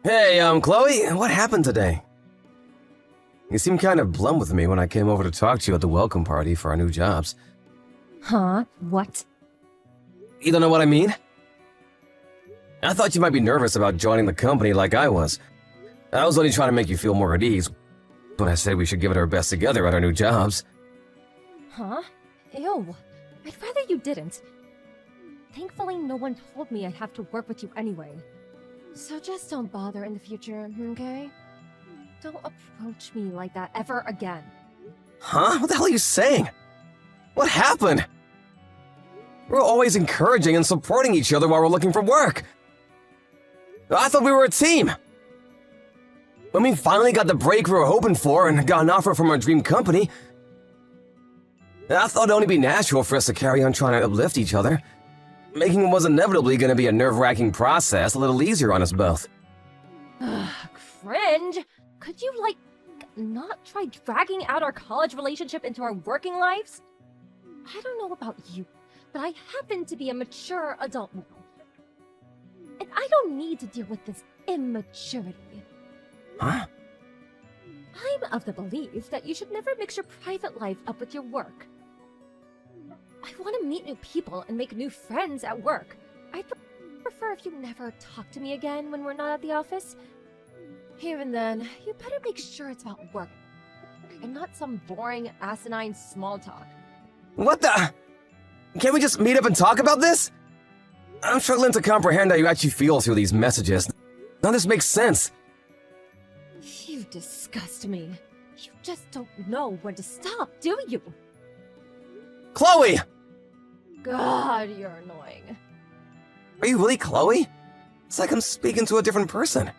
Hey, Chloe, what happened today? You seemed kind of blunt with me when I came over to talk to you at the welcome party for our new jobs. Huh? What? You don't know what I mean? I thought you might be nervous about joining the company like I was. I was only trying to make you feel more at ease when I said we should give it our best together at our new jobs. Huh? Ew. I'd rather you didn't. Thankfully, no one told me I'd have to work with you anyway. So just don't bother in the future, okay? Don't approach me like that ever again. Huh? What the hell are you saying? What happened? We're always encouraging and supporting each other while we're looking for work. I thought we were a team. When we finally got the break we were hoping for and got an offer from our dream company, I thought it'd only be natural for us to carry on trying to uplift each other, making what was inevitably going to be a nerve-wracking process a little easier on us both. Cringe! Could you, not try dragging out our college relationship into our working lives? I don't know about you, but I happen to be a mature adult now. And I don't need to deal with this immaturity. Huh? I'm of the belief that you should never mix your private life up with your work. I want to meet new people and make new friends at work. I'd prefer if you never talk to me again when we're not at the office. Even then, you better make sure it's about work, and not some boring, asinine small talk. What the? Can't we just meet up and talk about this? I'm struggling to comprehend how you actually feel through these messages. None of this makes sense. You disgust me. You just don't know when to stop, do you? Chloe! God, you're annoying. Are you really Chloe? It's like I'm speaking to a different person.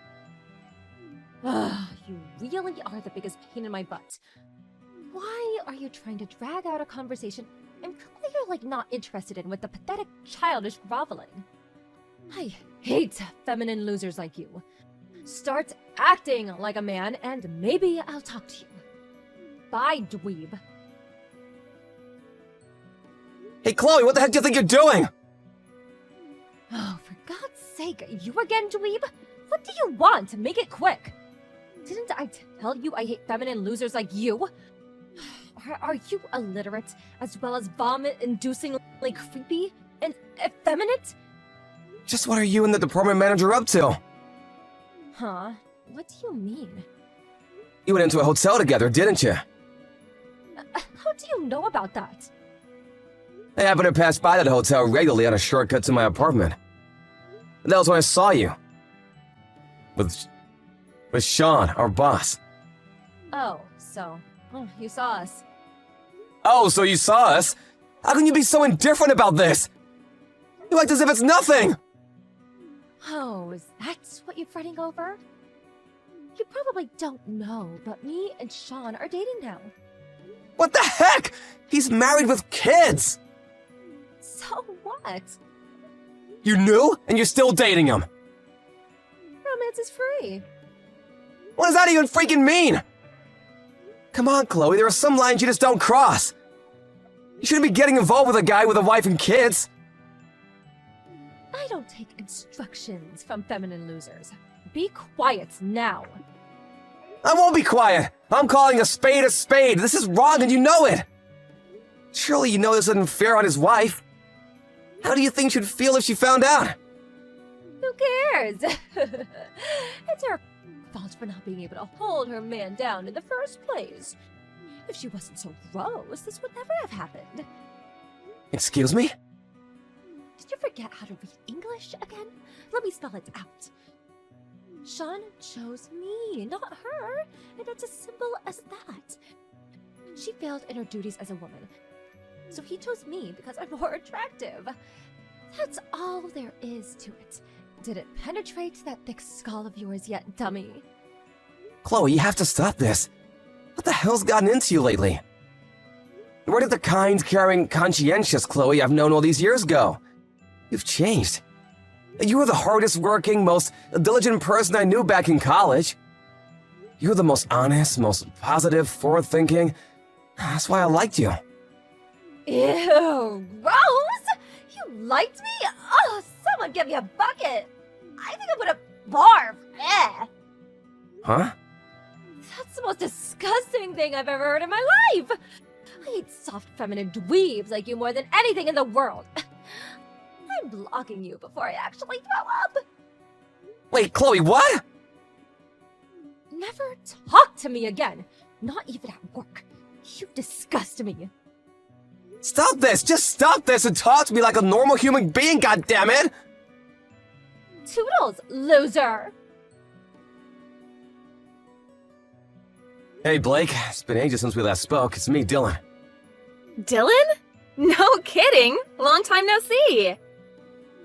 You really are the biggest pain in my butt. Why are you trying to drag out a conversation I'm clearly not interested in with the pathetic, childish groveling? I hate feminine losers like you. Start acting like a man, and maybe I'll talk to you. Bye, dweeb. Hey, Chloe, what the heck do you think you're doing? Oh, for God's sake, you again, dweeb? What do you want? Make it quick. Didn't I tell you I hate feminine losers like you? Are you illiterate, as well as vomit-inducingly creepy and effeminate? Just what are you and the department manager up to? Huh? What do you mean? You went into a hotel together, didn't you? How do you know about that? I happened to pass by that hotel regularly on a shortcut to my apartment. That was when I saw you. With Sean, our boss. Oh, so you saw us. Oh, so you saw us? How can you be so indifferent about this? You act as if it's nothing! Oh, is that what you're fretting over? You probably don't know, but me and Sean are dating now. What the heck? He's married with kids! So what? You knew, and you're still dating him. Romance is free. What does that even freaking mean? Come on, Chloe, there are some lines you just don't cross. You shouldn't be getting involved with a guy with a wife and kids. I don't take instructions from feminine losers. Be quiet now. I won't be quiet. I'm calling a spade a spade. This is wrong and you know it. Surely you know this isn't fair on his wife. How do you think she'd feel if she found out? Who cares? It's her fault for not being able to hold her man down in the first place. If she wasn't so gross, this would never have happened. Excuse me? Did you forget how to read English again? Let me spell it out. Sean chose me, not her, and it's as simple as that. She failed in her duties as a woman, so he chose me because I'm more attractive. That's all there is to it. Did it penetrate that thick skull of yours yet, dummy? Chloe, you have to stop this. What the hell's gotten into you lately? Where did the kind, caring, conscientious Chloe I've known all these years go? You've changed. You were the hardest working, most diligent person I knew back in college. You were the most honest, most positive, forward-thinking. That's why I liked you. Ew, Rose! You liked me? Oh, someone give me a bucket! I think I'm gonna barf. Huh? That's the most disgusting thing I've ever heard in my life! I hate soft feminine dweebs like you more than anything in the world. I'm blocking you before I actually throw up! Wait, Chloe, what? Never talk to me again! Not even at work. You disgust me. Stop this! Just stop this and talk to me like a normal human being, goddammit! Toodles, loser! Hey, Blake. It's been ages since we last spoke. It's me, Dylan. Dylan? No kidding! Long time no see!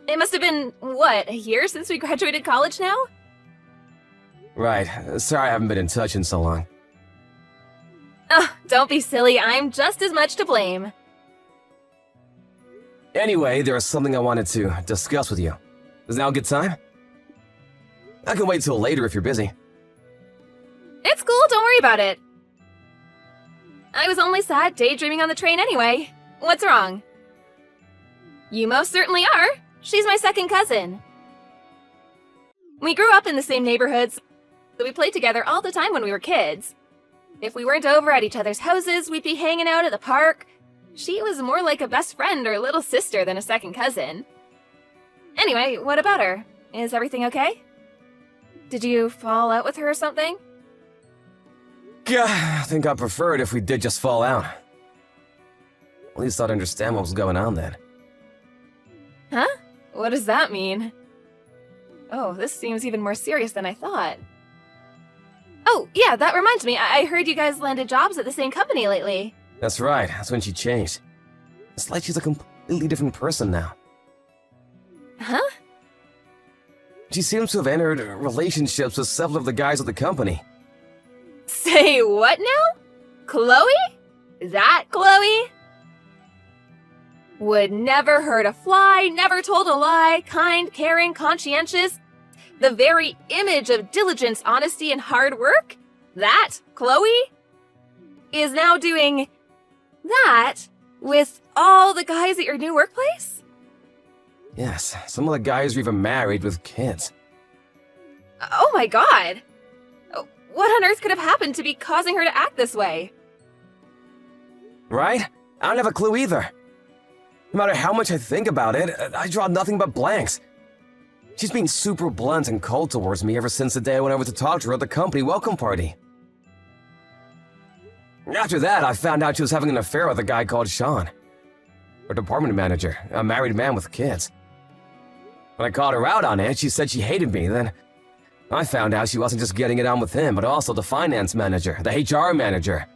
It must have been, what, a year since we graduated college now? Right. Sorry I haven't been in touch in so long. Oh, don't be silly, I'm just as much to blame. Anyway, there was something I wanted to discuss with you. Is now a good time? I can wait till later if you're busy. It's cool, don't worry about it. I was only sad daydreaming on the train anyway. What's wrong? You most certainly are. She's my second cousin. We grew up in the same neighborhoods, so we played together all the time when we were kids. If we weren't over at each other's houses, we'd be hanging out at the park. She was more like a best friend or little sister than a second cousin. Anyway, what about her? Is everything okay? Did you fall out with her or something? Gah, I think I'd prefer it if we did just fall out. At least I'd understand what was going on then. Huh? What does that mean? Oh, this seems even more serious than I thought. Oh, yeah, that reminds me. I heard you guys landed jobs at the same company lately. That's right, that's when she changed. It's like she's a completely different person now. Huh? She seems to have entered relationships with several of the guys at the company. Say what now? Chloe? That Chloe? Would never hurt a fly, never told a lie, kind, caring, conscientious. The very image of diligence, honesty, and hard work? That Chloe? Is now doing that with all the guys at your new workplace? Yes, some of the guys are even married with kids. Oh my god! What on earth could have happened to be causing her to act this way? Right? I don't have a clue either. No matter how much I think about it, I draw nothing but blanks. She's been super blunt and cold towards me ever since the day I went over to talk to her at the company welcome party. After that, I found out she was having an affair with a guy called Sean. Her department manager, a married man with kids. When I called her out on it, she said she hated me. Then I found out she wasn't just getting it on with him, but also the finance manager, the HR manager,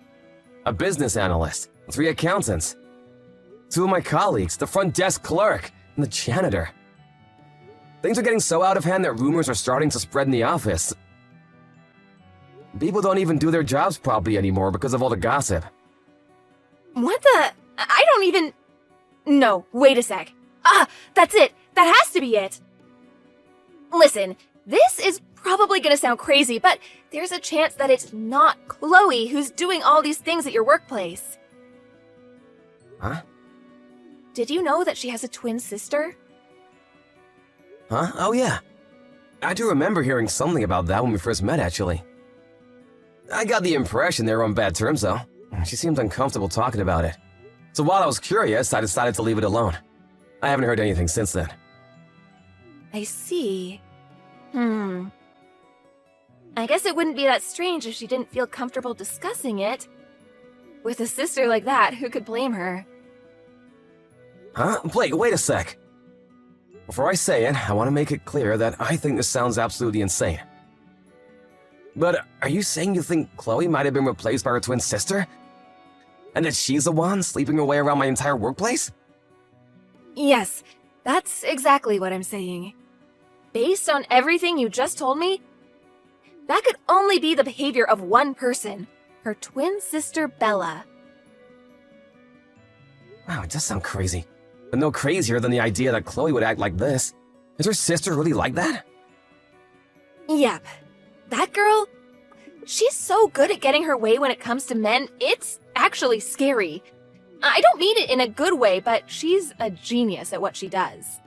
a business analyst, 3 accountants, 2 of my colleagues, the front desk clerk, and the janitor. Things are getting so out of hand that rumors are starting to spread in the office. People don't even do their jobs properly anymore because of all the gossip. What the? I don't even... No, wait a sec. Ah, that's it. That has to be it. Listen, this is probably gonna sound crazy, but there's a chance that it's not Chloe who's doing all these things at your workplace. Huh? Did you know that she has a twin sister? Huh? Oh yeah. I do remember hearing something about that when we first met, actually. I got the impression they were on bad terms, though. She seemed uncomfortable talking about it. So while I was curious, I decided to leave it alone. I haven't heard anything since then. I see. I guess it wouldn't be that strange if she didn't feel comfortable discussing it. With a sister like that, who could blame her? Huh? Blake, wait a sec. Before I say it, I want to make it clear that I think this sounds absolutely insane. But are you saying you think Chloe might have been replaced by her twin sister? And that she's the one sleeping her way around my entire workplace? Yes, that's exactly what I'm saying. Based on everything you just told me, that could only be the behavior of one person, her twin sister Bella. Wow, it does sound crazy. But no crazier than the idea that Chloe would act like this. Is her sister really like that? Yep. That girl, she's so good at getting her way when it comes to men, it's actually scary. I don't mean it in a good way, but she's a genius at what she does.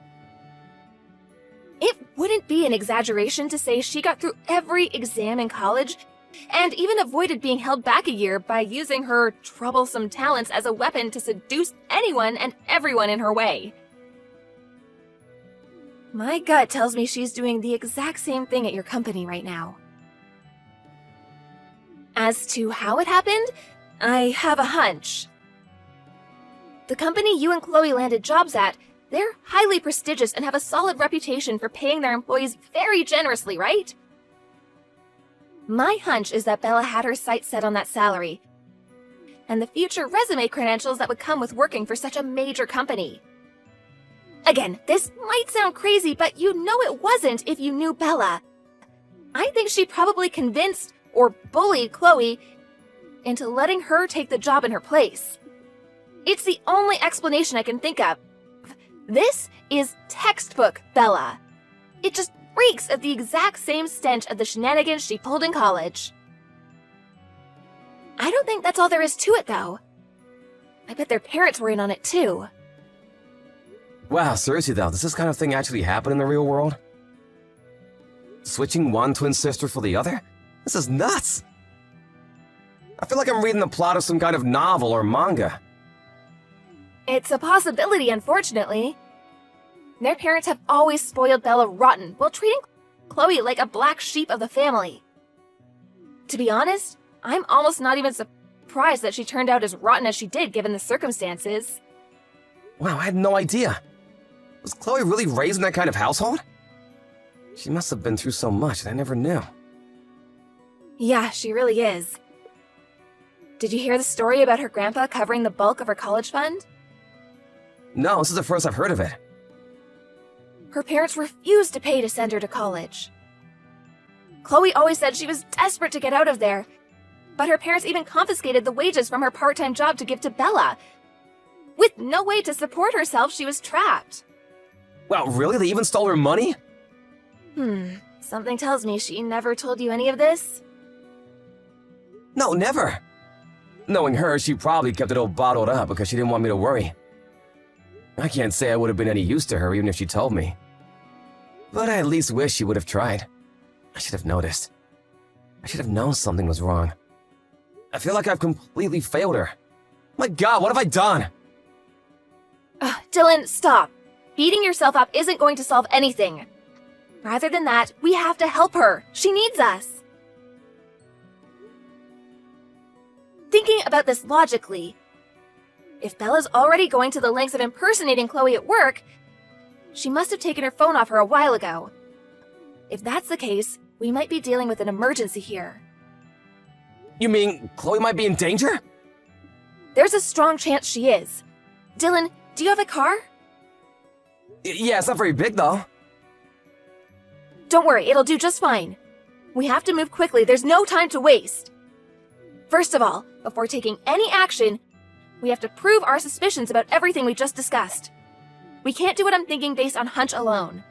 it wouldn't be an exaggeration to say she got through every exam in college and even avoided being held back a year by using her troublesome talents as a weapon to seduce anyone and everyone in her way. My gut tells me she's doing the exact same thing at your company right now. As to how it happened, I have a hunch. The company you and Chloe landed jobs at, they're highly prestigious and have a solid reputation for paying their employees very generously, right? My hunch is that Bella had her sights set on that salary and the future resume credentials that would come with working for such a major company. Again, this might sound crazy, but you know it wasn't if you knew Bella. I think she probably convinced or bullied Chloe into letting her take the job in her place. It's the only explanation I can think of. This is textbook Bella. It just reeks of the exact same stench of the shenanigans she pulled in college. I don't think that's all there is to it, though. I bet their parents were in on it, too. Wow, seriously though, does this kind of thing actually happen in the real world? Switching one twin sister for the other? This is nuts! I feel like I'm reading the plot of some kind of novel or manga. It's a possibility, unfortunately. Their parents have always spoiled Bella rotten while treating Chloe like a black sheep of the family. To be honest, I'm almost not even surprised that she turned out as rotten as she did given the circumstances. Wow, I had no idea. Was Chloe really raised in that kind of household? She must have been through so much that I never knew. Yeah, she really is. Did you hear the story about her grandpa covering the bulk of her college fund? No, this is the first I've heard of it. Her parents refused to pay to send her to college. Chloe always said she was desperate to get out of there, but her parents even confiscated the wages from her part-time job to give to Bella. With no way to support herself, she was trapped. Wow, really? They even stole her money? Something tells me she never told you any of this. No, never. Knowing her, she probably kept it all bottled up because she didn't want me to worry. I can't say I would have been any use to her even if she told me. But I at least wish she would have tried. I should have noticed. I should have known something was wrong. I feel like I've completely failed her. My God, what have I done? Dylan, stop. Beating yourself up isn't going to solve anything. Rather than that, we have to help her. She needs us. Thinking about this logically, if Bella's already going to the lengths of impersonating Chloe at work, she must have taken her phone off her a while ago. If that's the case, we might be dealing with an emergency here. You mean Chloe might be in danger? There's a strong chance she is. Dylan, do you have a car? Yeah, it's not very big though. Don't worry, it'll do just fine. We have to move quickly, there's no time to waste. First of all, before taking any action, we have to prove our suspicions about everything we just discussed. We can't do what I'm thinking based on hunch alone.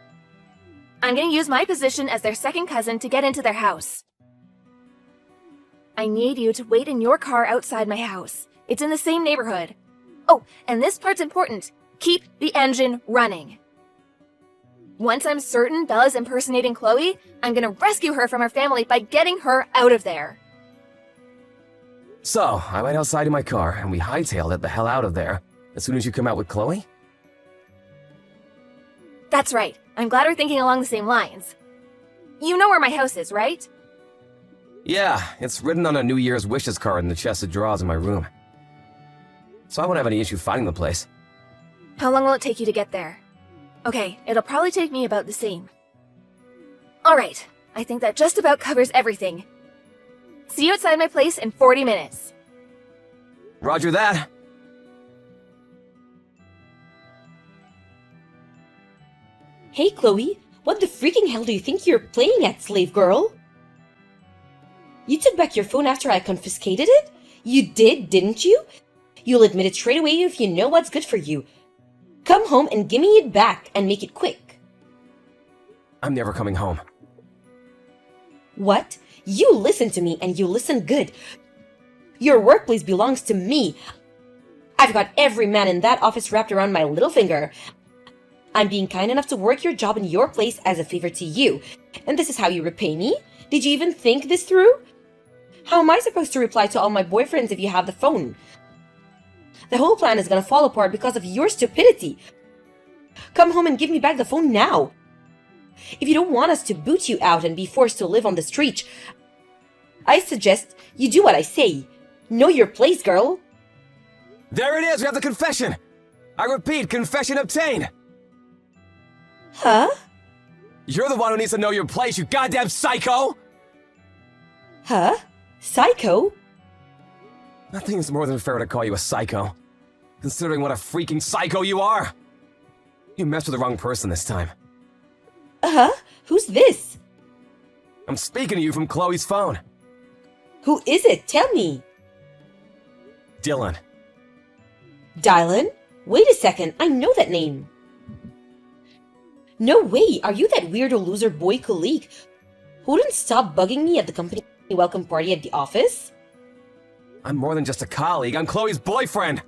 I'm going to use my position as their second cousin to get into their house. I need you to wait in your car outside my house. It's in the same neighborhood. Oh, and this part's important. Keep the engine running. Once I'm certain Bella's impersonating Chloe, I'm going to rescue her from her family by getting her out of there. So, I went outside in my car and we hightailed it the hell out of there as soon as you come out with Chloe? That's right. I'm glad we're thinking along the same lines. You know where my house is, right? Yeah, it's written on a New Year's wishes card in the chest of drawers in my room. So I won't have any issue finding the place. How long will it take you to get there? Okay, it'll probably take me about the same. Alright, I think that just about covers everything. See you outside my place in 40 minutes. Roger that. Hey, Chloe, what the freaking hell do you think you're playing at, slave girl? You took back your phone after I confiscated it? You did, didn't you? You'll admit it straight away if you know what's good for you. Come home and give me it back, and make it quick. I'm never coming home. What? You listen to me, and you listen good. Your workplace belongs to me. I've got every man in that office wrapped around my little finger. I'm being kind enough to work your job in your place as a favor to you. And this is how you repay me? Did you even think this through? How am I supposed to reply to all my boyfriends if you have the phone? The whole plan is gonna fall apart because of your stupidity. Come home and give me back the phone now. If you don't want us to boot you out and be forced to live on the street, I suggest you do what I say. Know your place, girl. There it is, we have the confession! I repeat, confession obtained! Huh? You're the one who needs to know your place, you goddamn psycho! Huh? Psycho? Nothing is more than fair to call you a psycho, considering what a freaking psycho you are! You messed with the wrong person this time. Uh-huh. Who's this? I'm speaking to you from Chloe's phone. Who is it? Tell me. Dylan. Dylan? Wait a second, I know that name. No way, are you that weirdo loser boy colleague who didn't stop bugging me at the company welcome party at the office? I'm more than just a colleague, I'm Chloe's boyfriend!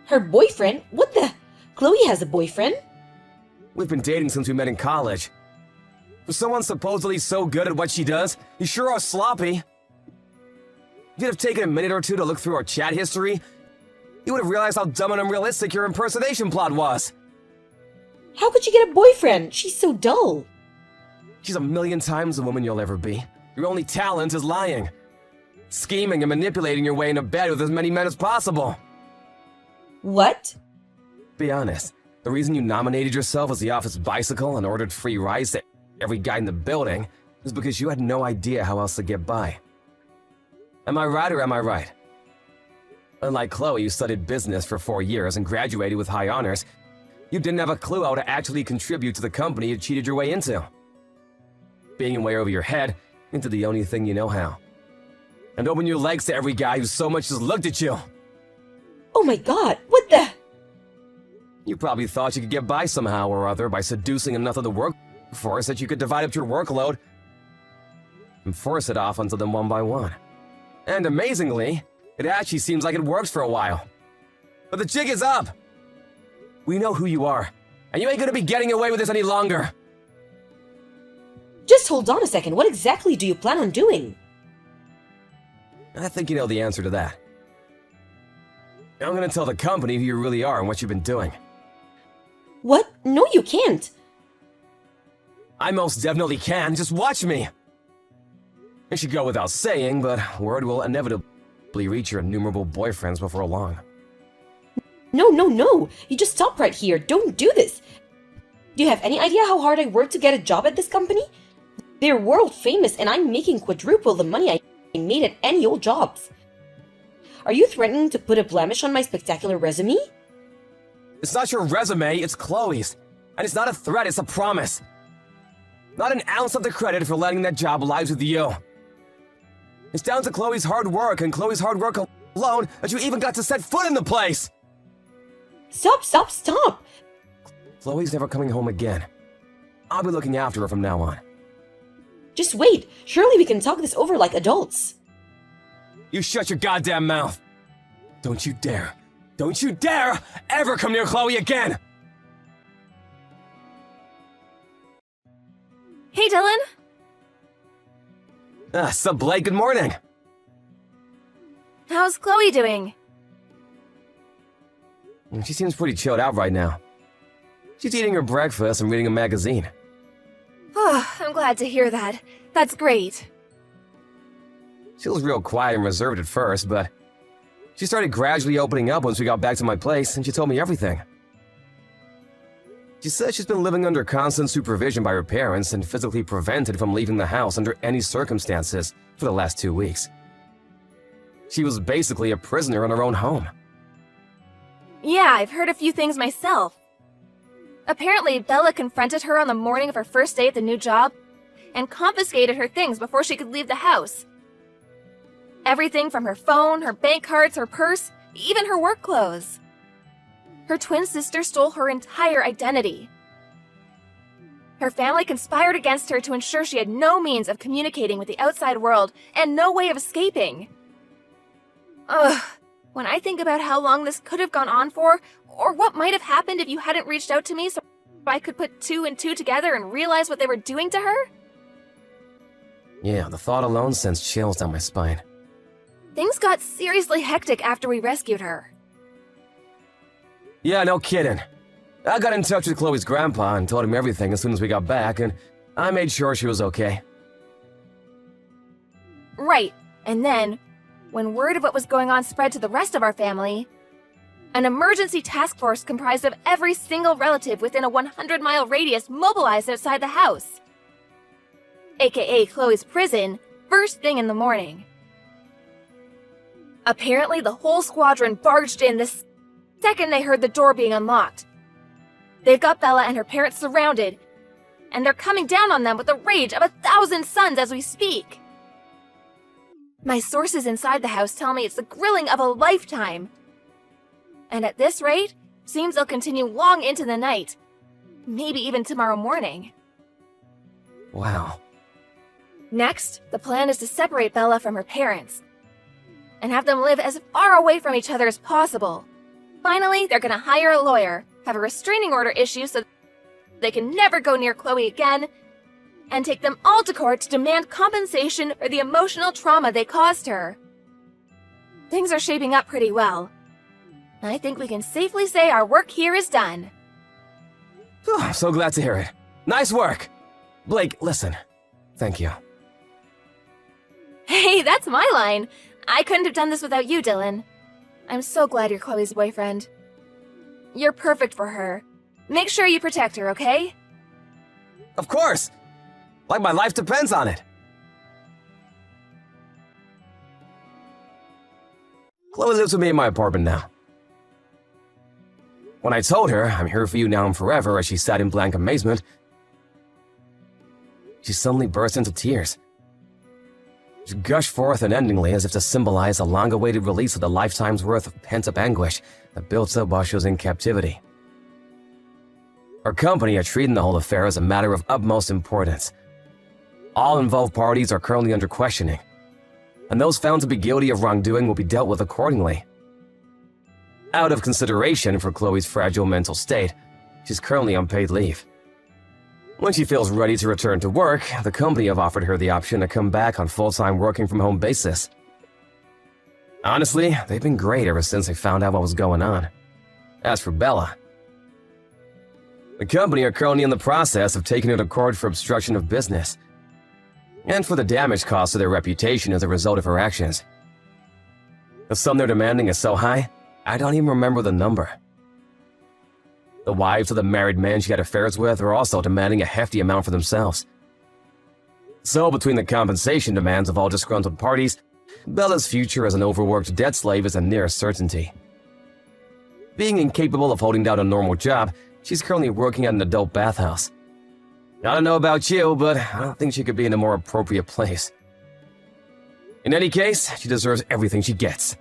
Her boyfriend? What the? Chloe has a boyfriend? We've been dating since we met in college. For someone supposedly so good at what she does, you sure are sloppy. If you'd have taken a minute or two to look through our chat history, you would have realized how dumb and unrealistic your impersonation plot was. How could she get a boyfriend? She's so dull. She's a million times the woman you'll ever be. Your only talent is lying. Scheming and manipulating your way into bed with as many men as possible. What? Be honest, the reason you nominated yourself as the office bicycle and ordered free rides to every guy in the building is because you had no idea how else to get by. Am I right or am I right? Unlike Chloe, who studied business for 4 years and graduated with high honors, you didn't have a clue how to actually contribute to the company you cheated your way into. Being way over your head into the only thing you know how. And open your legs to every guy who so much as looked at you. Oh my god, what the? You probably thought you could get by somehow or other by seducing enough of the workforce that you could divide up your workload and force it off onto them one by one. And amazingly, it actually seems like it works for a while. But the jig is up! We know who you are, and you ain't gonna be getting away with this any longer! Just hold on a second, what exactly do you plan on doing? I think you know the answer to that. I'm gonna tell the company who you really are and what you've been doing. What? No, you can't. I most definitely can, just watch me! It should go without saying, but word will inevitably reach your innumerable boyfriends before long. No, no, no! You just stop right here. Don't do this! Do you have any idea how hard I worked to get a job at this company? They're world famous and I'm making quadruple the money I made at any old jobs. Are you threatening to put a blemish on my spectacular resume? It's not your resume, it's Chloe's. And it's not a threat, it's a promise. Not an ounce of the credit for letting that job lies with you. It's down to Chloe's hard work and Chloe's hard work alone that you even got to set foot in the place! Stop, stop, stop! Chloe's never coming home again. I'll be looking after her from now on. Just wait. Surely we can talk this over like adults. You shut your goddamn mouth! Don't you dare ever come near Chloe again! Hey, Dylan. Sup, Blake, good morning! How's Chloe doing? She seems pretty chilled out right now. She's eating her breakfast and reading a magazine. Oh, I'm glad to hear that. That's great. She was real quiet and reserved at first, but she started gradually opening up once we got back to my place, and she told me everything. She said she's been living under constant supervision by her parents and physically prevented from leaving the house under any circumstances for the last 2 weeks. She was basically a prisoner in her own home. Yeah, I've heard a few things myself. Apparently, Bella confronted her on the morning of her first day at the new job and confiscated her things before she could leave the house. Everything from her phone, her bank cards, her purse, even her work clothes. Her twin sister stole her entire identity. Her family conspired against her to ensure she had no means of communicating with the outside world and no way of escaping. Ugh, When I think about how long this could have gone on for, or what might have happened if you hadn't reached out to me so I could put two and two together and realize what they were doing to her, Yeah, the thought alone sends chills down my spine. things got seriously hectic after we rescued her. Yeah, no kidding. I got in touch with Chloe's grandpa and told him everything as soon as we got back, and I made sure she was okay. Right, and then, when word of what was going on spread to the rest of our family, an emergency task force comprised of every single relative within a 100-mile radius mobilized outside the house, aka Chloe's prison, first thing in the morning. Apparently, the whole squadron barged in the second they heard the door being unlocked. They've got Bella and her parents surrounded, and they're coming down on them with the rage of 1,000 suns as we speak. My sources inside the house tell me it's the grilling of a lifetime. And at this rate, seems they'll continue long into the night. Maybe even tomorrow morning. Wow. Next, the plan is to separate Bella from her parents and have them live as far away from each other as possible. Finally, they're gonna hire a lawyer, have a restraining order issued so they can never go near Chloe again, and take them all to court to demand compensation for the emotional trauma they caused her. Things are shaping up pretty well. I think we can safely say our work here is done. Whew, I'm so glad to hear it. Nice work. Blake, listen. Thank you. Hey, that's my line. I couldn't have done this without you, Dylan. I'm so glad you're Chloe's boyfriend. You're perfect for her. Make sure you protect her, okay? Of course! Like my life depends on it. Chloe lives with me in my apartment now. When I told her, I'm here for you now and forever, as she sat in blank amazement, she suddenly burst into tears. She gushed forth unendingly as if to symbolize a long-awaited release of the lifetime's worth of pent-up anguish that built up while she was in captivity. Our company are treating the whole affair as a matter of utmost importance. All involved parties are currently under questioning, and those found to be guilty of wrongdoing will be dealt with accordingly. Out of consideration for Chloe's fragile mental state, she's currently on paid leave. When she feels ready to return to work, the company have offered her the option to come back on full-time working-from-home basis. Honestly, they've been great ever since they found out what was going on. As for Bella, the company are currently in the process of taking her to court for obstruction of business, and for the damage caused to their reputation as a result of her actions. The sum they're demanding is so high, I don't even remember the number. The wives of the married men she had affairs with are also demanding a hefty amount for themselves. So between the compensation demands of all disgruntled parties, Bella's future as an overworked debt slave is a near certainty. Being incapable of holding down a normal job, she's currently working at an adult bathhouse. I don't know about you, but I don't think she could be in a more appropriate place. In any case, she deserves everything she gets.